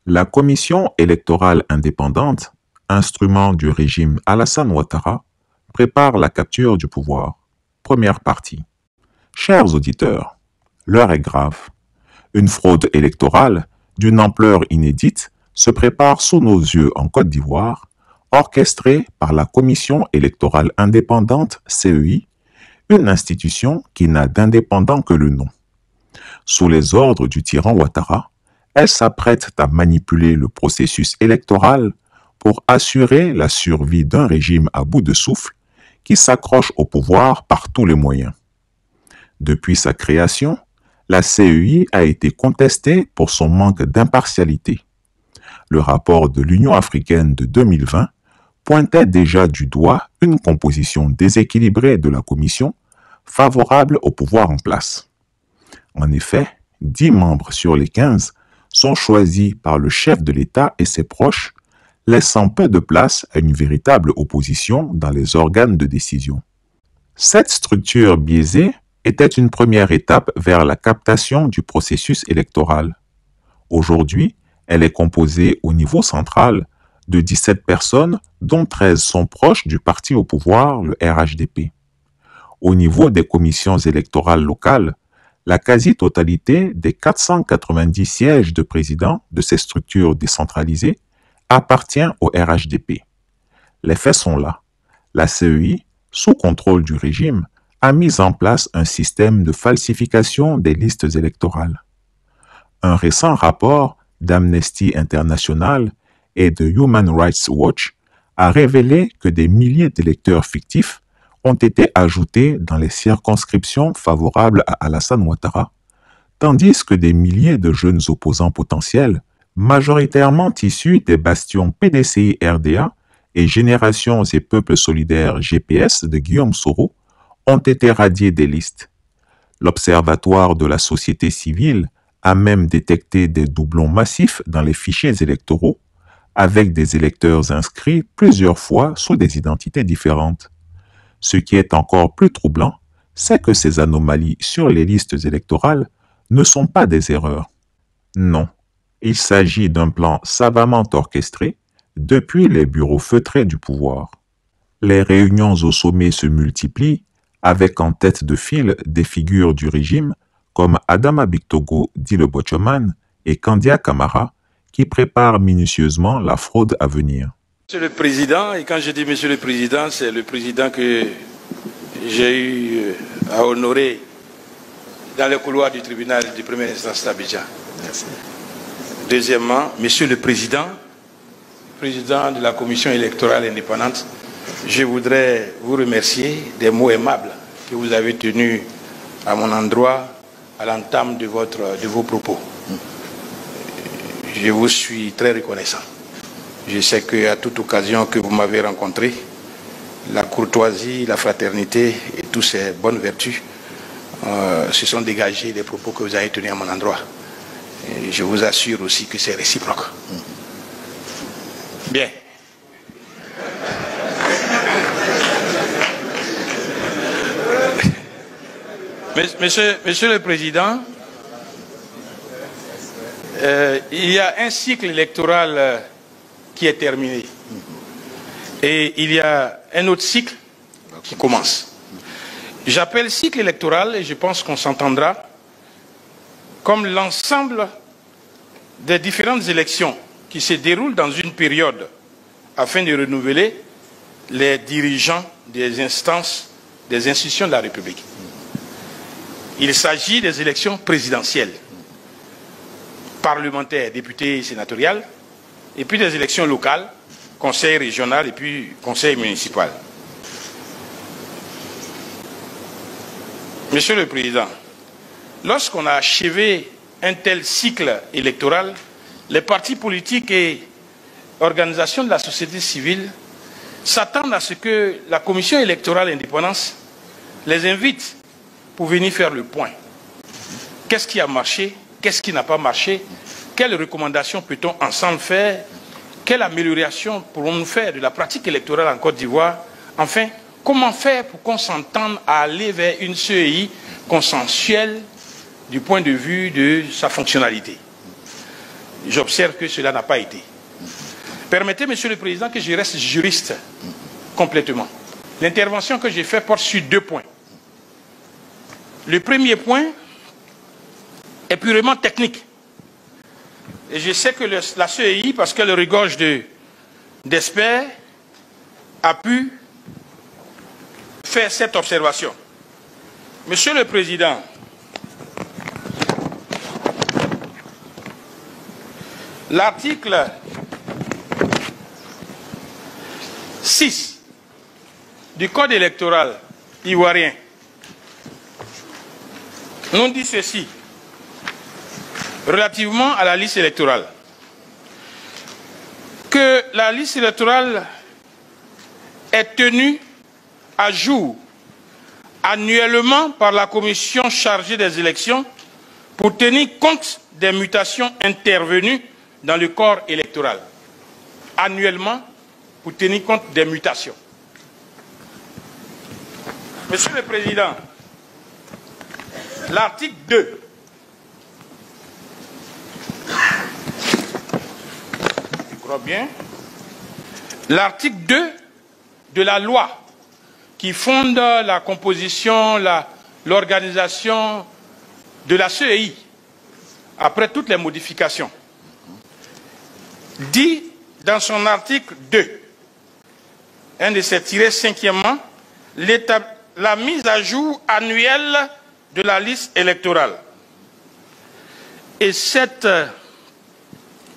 La Commission électorale indépendante, instrument du régime Alassane Ouattara, prépare la capture du pouvoir. Première partie. Chers auditeurs, l'heure est grave. Une fraude électorale d'une ampleur inédite se prépare sous nos yeux en Côte d'Ivoire, orchestrée par la Commission électorale indépendante CEI, une institution qui n'a d'indépendant que le nom. Sous les ordres du tyran Ouattara, elle s'apprête à manipuler le processus électoral pour assurer la survie d'un régime à bout de souffle qui s'accroche au pouvoir par tous les moyens. Depuis sa création, la CEI a été contestée pour son manque d'impartialité. Le rapport de l'Union africaine de 2020 pointait déjà du doigt une composition déséquilibrée de la Commission favorable au pouvoir en place. En effet, 10 membres sur les 15 sont choisis par le chef de l'État et ses proches, laissant peu de place à une véritable opposition dans les organes de décision. Cette structure biaisée était une première étape vers la captation du processus électoral. Aujourd'hui, elle est composée au niveau central de 17 personnes, dont 13 sont proches du parti au pouvoir, le RHDP. Au niveau des commissions électorales locales, la quasi-totalité des 490 sièges de président de ces structures décentralisées appartient au RHDP. Les faits sont là. La CEI, sous contrôle du régime, a mis en place un système de falsification des listes électorales. Un récent rapport d'Amnesty International et de Human Rights Watch a révélé que des milliers d'électeurs fictifs ont été ajoutés dans les circonscriptions favorables à Alassane Ouattara, tandis que des milliers de jeunes opposants potentiels, majoritairement issus des bastions PDCI-RDA et Générations et Peuples Solidaires GPS de Guillaume Soro, ont été radiés des listes. L'Observatoire de la société civile a même détecté des doublons massifs dans les fichiers électoraux, avec des électeurs inscrits plusieurs fois sous des identités différentes. Ce qui est encore plus troublant, c'est que ces anomalies sur les listes électorales ne sont pas des erreurs. Non, il s'agit d'un plan savamment orchestré depuis les bureaux feutrés du pouvoir. Les réunions au sommet se multiplient, avec en tête de file des figures du régime comme Adama Bictogo, dit le Bochoman, et Kandia Camara, qui préparent minutieusement la fraude à venir. Monsieur le Président, et quand je dis Monsieur le Président, c'est le Président que j'ai eu à honorer dans les couloirs du tribunal de première instance d'Abidjan. Deuxièmement, Monsieur le Président de la Commission électorale indépendante, je voudrais vous remercier des mots aimables que vous avez tenus à mon endroit à l'entame de vos propos. Je vous suis très reconnaissant. Je sais qu'à toute occasion que vous m'avez rencontré, la courtoisie, la fraternité et toutes ces bonnes vertus se sont dégagées des propos que vous avez tenus à mon endroit. Et je vous assure aussi que c'est réciproque. Bien. Monsieur le Président, il y a un cycle électoral qui est terminé. Et il y a un autre cycle qui commence. J'appelle cycle électoral, et je pense qu'on s'entendra, comme l'ensemble des différentes élections qui se déroulent dans une période afin de renouveler les dirigeants des instances, des institutions de la République. Il s'agit des élections présidentielles, parlementaires, députés et sénatoriales, et puis des élections locales, conseil régional et puis conseil municipal. Monsieur le Président, lorsqu'on a achevé un tel cycle électoral, les partis politiques et organisations de la société civile s'attendent à ce que la Commission électorale indépendante les invite pour venir faire le point. Qu'est-ce qui a marché? Qu'est-ce qui n'a pas marché? Quelles recommandations peut-on ensemble faire? Quelle amélioration pourrons-nous faire de la pratique électorale en Côte d'Ivoire? Enfin, comment faire pour qu'on s'entende à aller vers une CEI consensuelle du point de vue de sa fonctionnalité? j'observe que cela n'a pas été. Permettez, Monsieur le Président, que je reste juriste complètement. L'intervention que j'ai faite porte sur 2 points. Le premier point est purement technique. Et je sais que la CEI, parce qu'elle regorge d'experts, a pu faire cette observation. Monsieur le Président, l'article 6 du Code électoral ivoirien nous dit ceci relativement à la liste électorale, que la liste électorale est tenue à jour annuellement par la commission chargée des élections pour tenir compte des mutations intervenues dans le corps électoral. Annuellement, pour tenir compte des mutations. Monsieur le Président, l'article 2 je crois bien, l'article 2 de la loi qui fonde la composition, l'organisation de la CEI, après toutes les modifications, dit dans son article 2, un de ses tirés cinquièmement, la mise à jour annuelle de la liste électorale. Et cette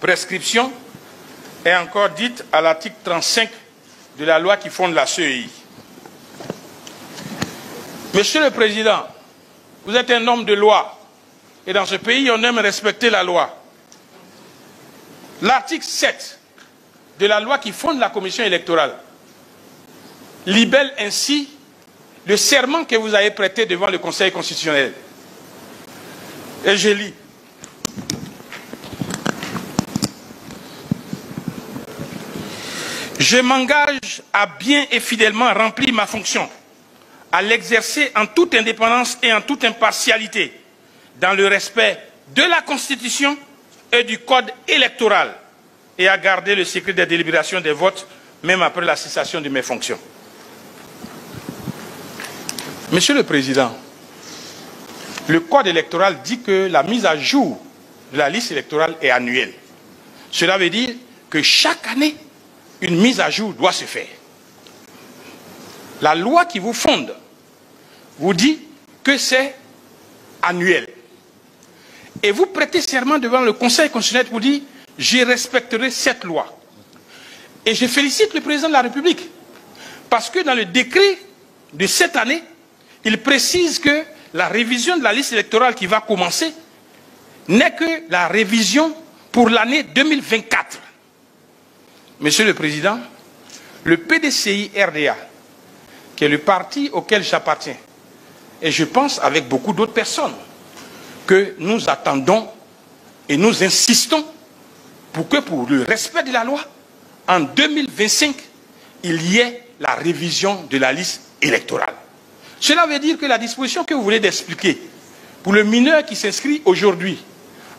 prescription est encore dite à l'article 35 de la loi qui fonde la CEI. Monsieur le Président, vous êtes un homme de loi, et dans ce pays, on aime respecter la loi. L'article 7 de la loi qui fonde la commission électorale libelle ainsi le serment que vous avez prêté devant le Conseil constitutionnel. Et je lis. Je m'engage à bien et fidèlement remplir ma fonction, à l'exercer en toute indépendance et en toute impartialité, dans le respect de la Constitution et du Code électoral, et à garder le secret des délibérations des votes, même après la cessation de mes fonctions. Monsieur le Président, le Code électoral dit que la mise à jour de la liste électorale est annuelle. Cela veut dire que chaque année, une mise à jour doit se faire. La loi qui vous fonde vous dit que c'est annuel. Et vous prêtez serment devant le Conseil constitutionnel pour dire « Je respecterai cette loi ». Et je félicite le Président de la République parce que dans le décret de cette année, il précise que la révision de la liste électorale qui va commencer n'est que la révision pour l'année 2024. Monsieur le Président, le PDCI-RDA, qui est le parti auquel j'appartiens, et je pense avec beaucoup d'autres personnes, que nous attendons et nous insistons pour que pour le respect de la loi, en 2025, il y ait la révision de la liste électorale. Cela veut dire que la disposition que vous voulez d'expliquer pour le mineur qui s'inscrit aujourd'hui,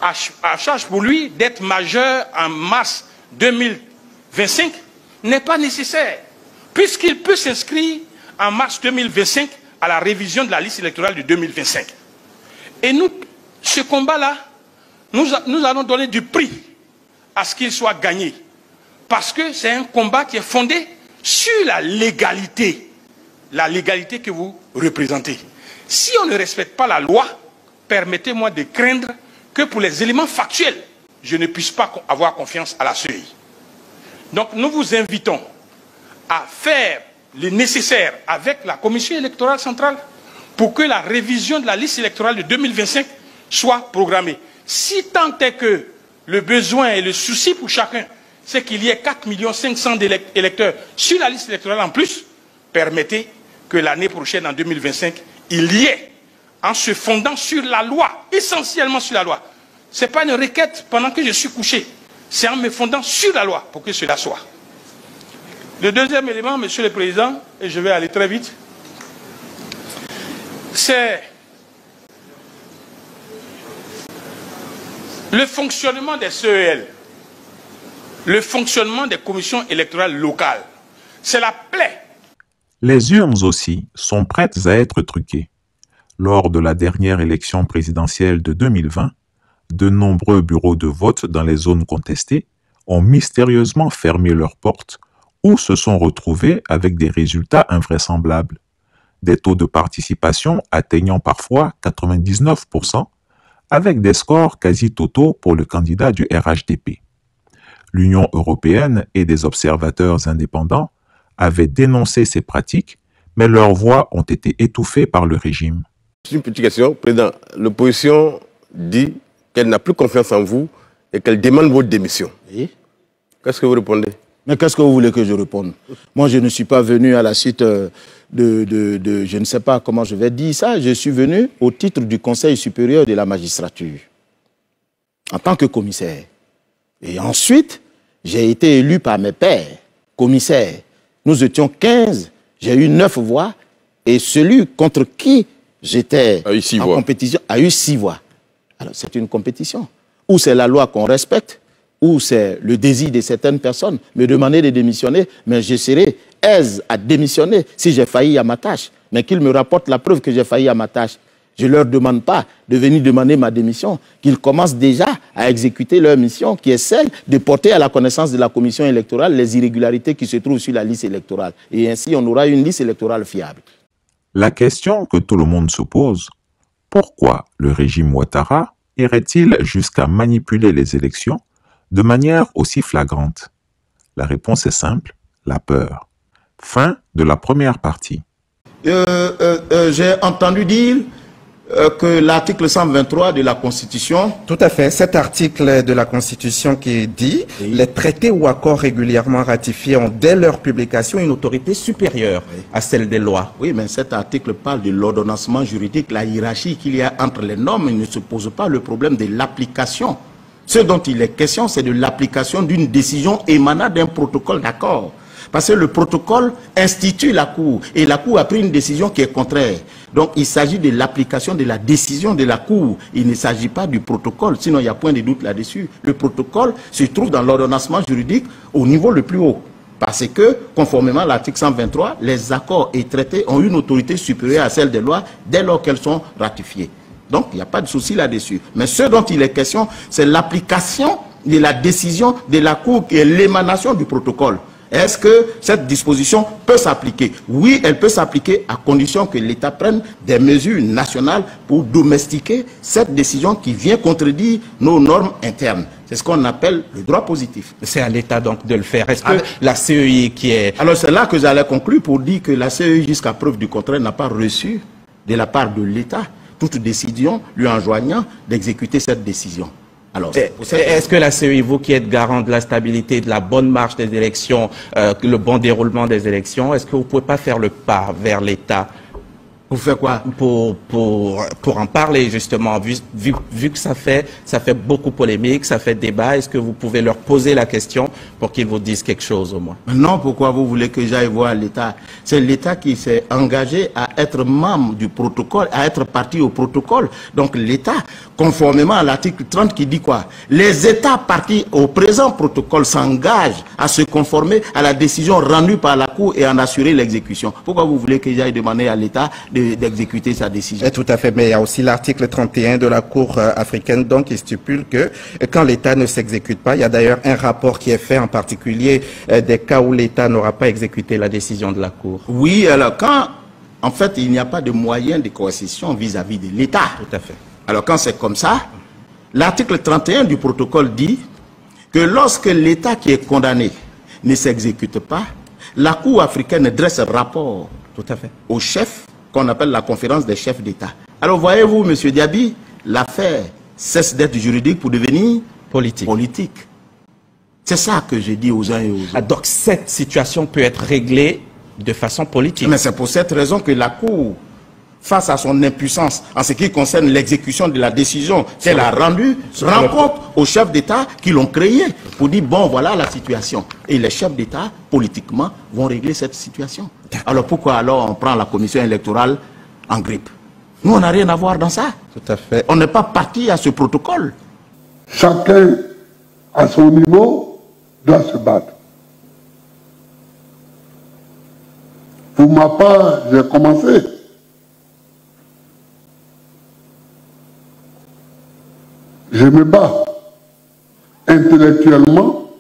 à charge pour lui d'être majeur en mars 2025, n'est pas nécessaire, puisqu'il peut s'inscrire en mars 2025 à la révision de la liste électorale de 2025. Et nous, ce combat-là, nous allons donner du prix à ce qu'il soit gagné, parce que c'est un combat qui est fondé sur la légalité que vous représentez. Si on ne respecte pas la loi, permettez-moi de craindre que pour les éléments factuels, je ne puisse pas avoir confiance à la CEI. Donc nous vous invitons à faire le nécessaire avec la Commission électorale centrale pour que la révision de la liste électorale de 2025 soit programmée. Si tant est que le besoin et le souci pour chacun, c'est qu'il y ait 4 500 000 électeurs sur la liste électorale en plus, permettez que l'année prochaine, en 2025, il y ait, en se fondant sur la loi, essentiellement sur la loi. Ce n'est pas une requête pendant que je suis couché, c'est en me fondant sur la loi pour que cela soit. Le deuxième élément, Monsieur le Président, et je vais aller très vite, c'est Le fonctionnement des CEL, le fonctionnement des commissions électorales locales, c'est la plaie. Les urnes aussi sont prêtes à être truquées. Lors de la dernière élection présidentielle de 2020, de nombreux bureaux de vote dans les zones contestées ont mystérieusement fermé leurs portes ou se sont retrouvés avec des résultats invraisemblables. Des taux de participation atteignant parfois 99%, avec des scores quasi totaux pour le candidat du RHDP. L'Union européenne et des observateurs indépendants avaient dénoncé ces pratiques, mais leurs voix ont été étouffées par le régime. Une petite question, Président. L'opposition dit qu'elle n'a plus confiance en vous et qu'elle demande votre démission. Oui. Qu'est-ce que vous répondez? Mais qu'est-ce que vous voulez que je réponde? Moi, je ne suis pas venu à la suite je ne sais pas comment je vais dire ça. Je suis venu au titre du Conseil supérieur de la magistrature, en tant que commissaire. Et ensuite, j'ai été élu par mes pairs, commissaires. Nous étions 15, j'ai eu 9 voix, et celui contre qui j'étais en compétition a eu 6 voix. Alors, c'est une compétition. Ou c'est la loi qu'on respecte, ou c'est le désir de certaines personnes me demander de démissionner, mais je serai aise à démissionner si j'ai failli à ma tâche. Mais qu'ils me rapportent la preuve que j'ai failli à ma tâche. Je ne leur demande pas de venir demander ma démission, qu'ils commencent déjà à exécuter leur mission, qui est celle de porter à la connaissance de la commission électorale les irrégularités qui se trouvent sur la liste électorale. Et ainsi, on aura une liste électorale fiable. La question que tout le monde se pose, pourquoi le régime Ouattara irait-il jusqu'à manipuler les élections de manière aussi flagrante? La réponse est simple, la peur. Fin de la première partie. J'ai entendu dire que l'article 123 de la Constitution... Tout à fait. Cet article de la Constitution qui dit « Les traités ou accords régulièrement ratifiés ont dès leur publication une autorité supérieure à celle des lois. » Oui, mais cet article parle de l'ordonnancement juridique, la hiérarchie qu'il y a entre les normes. Il ne se pose pas le problème de l'application. Ce dont il est question, c'est de l'application d'une décision émanant d'un protocole d'accord. Parce que le protocole institue la Cour et la Cour a pris une décision qui est contraire. Donc il s'agit de l'application de la décision de la Cour. Il ne s'agit pas du protocole, sinon il y a point de doute là-dessus. Le protocole se trouve dans l'ordonnancement juridique au niveau le plus haut. Parce que, conformément à l'article 123, les accords et traités ont une autorité supérieure à celle des lois dès lors qu'elles sont ratifiées. Donc il n'y a pas de souci là-dessus. Mais ce dont il est question, c'est l'application de la décision de la Cour qui est l'émanation du protocole. Est-ce que cette disposition peut s'appliquer? Oui, elle peut s'appliquer à condition que l'État prenne des mesures nationales pour domestiquer cette décision qui vient contredire nos normes internes. C'est ce qu'on appelle le droit positif. C'est à l'État donc de le faire. Est-ce que la CEI qui est... Alors c'est là que j'allais conclure pour dire que la CEI, jusqu'à preuve du contraire, n'a pas reçu de la part de l'État toute décision lui enjoignant d'exécuter cette décision. Est-ce que la CEI, vous qui êtes garant de la stabilité, de la bonne marche des élections, le bon déroulement des élections, est-ce que vous ne pouvez pas faire le pas vers l'État? Pour faire quoi? Pour en parler justement, vu que ça fait beaucoup polémique, ça fait débat, est-ce que vous pouvez leur poser la question pour qu'ils vous disent quelque chose au moins? Non, pourquoi vous voulez que j'aille voir l'État? C'est l'État qui s'est engagé à être membre du protocole, à être partie au protocole. Donc l'État, conformément à l'article 30 qui dit quoi? Les États partis au présent protocole s'engagent à se conformer à la décision rendue par la Cour et en assurer l'exécution. Pourquoi vous voulez que j'aille demander à l'État d'exécuter sa décision? Tout à fait, mais il y a aussi l'article 31 de la Cour africaine donc, qui stipule que quand l'État ne s'exécute pas, il y a d'ailleurs un rapport qui est fait en particulier des cas où l'État n'aura pas exécuté la décision de la Cour. Oui, alors quand en fait il n'y a pas de moyen de coercition vis-à-vis de l'État. Tout à fait. Alors quand c'est comme ça, l'article 31 du protocole dit que lorsque l'État qui est condamné ne s'exécute pas, la Cour africaine dresse un rapport au chef qu'on appelle la conférence des chefs d'État. Alors voyez-vous, M. Diaby, l'affaire cesse d'être juridique pour devenir politique. C'est ça que j'ai dit aux uns et aux autres. Donc cette situation peut être réglée de façon politique. Mais c'est pour cette raison que la Cour, face à son impuissance en ce qui concerne l'exécution de la décision qu'elle a rendue, rencontre aux chefs d'État qui l'ont créée pour dire, bon, voilà la situation. Et les chefs d'État, politiquement, vont régler cette situation. Alors pourquoi alors on prend la commission électorale en grippe? Nous, on n'a rien à voir dans ça. Tout à fait. On n'est pas parti à ce protocole. chacun à son niveau doit se battre. Pour ma part, j'ai commencé. Je me bats intellectuellement.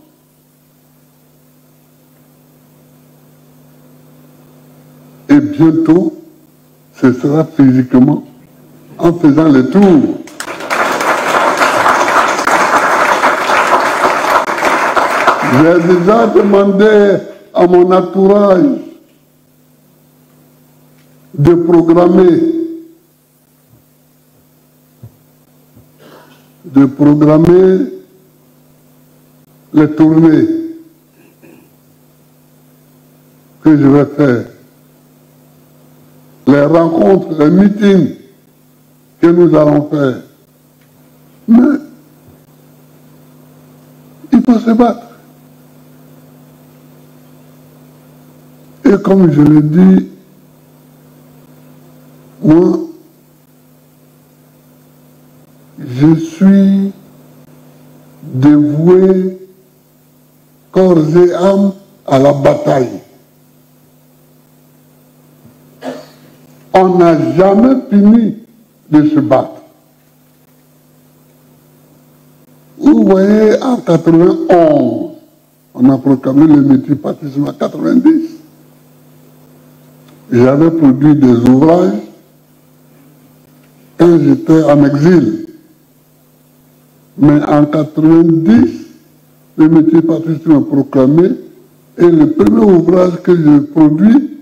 Et bientôt, ce sera physiquement en faisant le tour. J'ai déjà demandé à mon entourage de programmer les tournées que je vais faire, les rencontres, les meetings que nous allons faire. Mais il faut se battre. Et comme je l'ai dit, moi, je suis dévoué corps et âme à la bataille. On n'a jamais fini de se battre. Vous voyez, en 91, on a proclamé le multipartisme en 90. J'avais produit des ouvrages quand j'étais en exil. Mais en 90, le multipartisme est proclamé et le premier ouvrage que je produis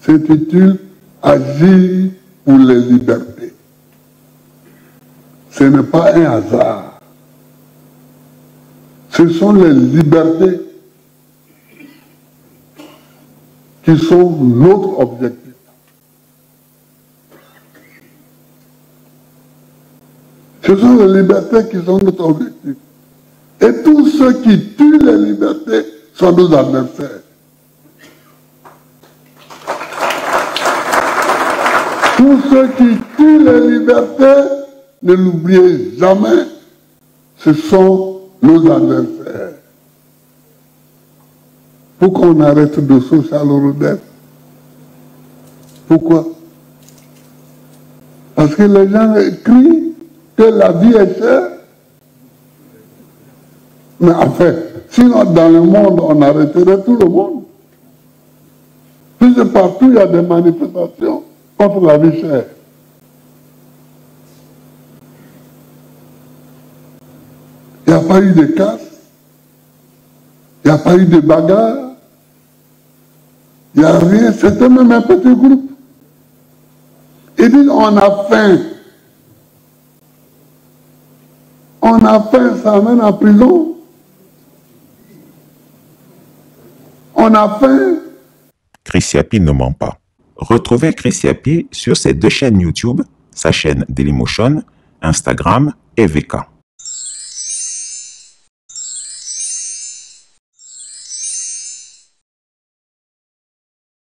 s'intitule « Agir pour les libertés ». Ce n'est pas un hasard. Ce sont les libertés qui sont notre objectif. Ce sont les libertés qui sont notre objectif. Et tous ceux qui tuent les libertés sont nos adversaires. Tous ceux qui tuent les libertés, ne l'oubliez jamais, ce sont nos adversaires. Pourquoi on arrête de social Rodin? Pourquoi? Parce que les gens crient que la vie est chère. Mais en fait, sinon dans le monde, on arrêterait tout le monde. Puisque partout, il y a des manifestations contre la vie chère. Il n'y a pas eu de casse, il n'y a pas eu de bagarre, il n'y a rien, c'était même un petit groupe. Ils disent on a faim. On a faim, ça amène en prison. On a faim. Chris Yapi ne ment pas. Retrouvez Chris Yapi sur ses deux chaînes YouTube, sa chaîne Dailymotion, Instagram et VK.